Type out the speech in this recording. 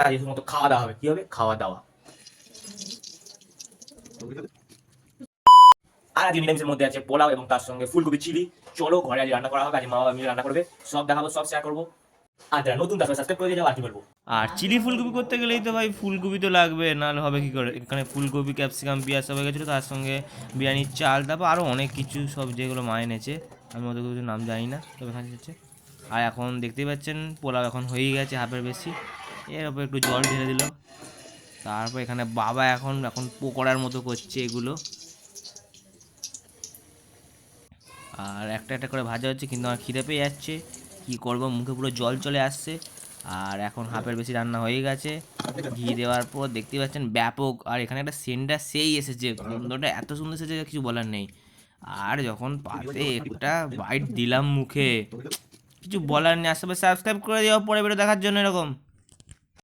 এই মতো খাওয়া দাওয়া হবে, কি হবে খাওয়া দাওয়া। আর আজকে নিরামিষের মধ্যে আছে পোলাও এবং তার সঙ্গে ফুলকপি চিলি। চলো ঘরে আজ রান্না করা হবে, আজ মা বাবা মিলে রান্না করবে, সব দেখাবো, সব শেয়ার করবো। আর যারা নতুন তার সাবস্ক্রাইব করে দিয়ে যাও, আর কি বলবো। আর চিলি ফুলকপি করতে গেলেই তো ভাই ফুলকপি তো লাগবে, নাহলে হবে কী করে। এখানে ফুলকপি, ক্যাপসিকাম, পেঁয়াজ সব হয়ে গেছিলো, তার সঙ্গে বিরিয়ানির চাল, তারপর আরও অনেক কিছু সব যেগুলো মা এনেছে, আমি ওদের কিছু নাম জানি না, তবে এখানে হচ্ছে। আর এখন দেখতেই পাচ্ছেন পোলাও এখন হয়েই গেছে হাফের বেশি। এর ওপর একটু জল ঢেলে দিল। তারপর এখানে বাবা এখন এখন পকোড়ার মতো করছে এগুলো, আর একটা একটা করে ভাজা হচ্ছে, কিন্তু আমার খিদে পেয়ে যাচ্ছে, কী করবো, মুখে পুরো জল চলে আসছে। আর এখন হাফের বেশি রান্না হয়ে গেছে, ঘি দেওয়ার পর দেখতে পাচ্ছেন ব্যাপক। আর এখানে একটা সেন্টটা সেই এসেছে, গন্ধটা এত সুন্দর এসেছে যে কিছু বলার নেই। আর যখন পাতে একটা বাইট দিলাম মুখে, কিছু বলার নেই। আশেপাশে সাবস্ক্রাইব করে দেওয়া, পরে বেরো দেখার জন্য এরকম।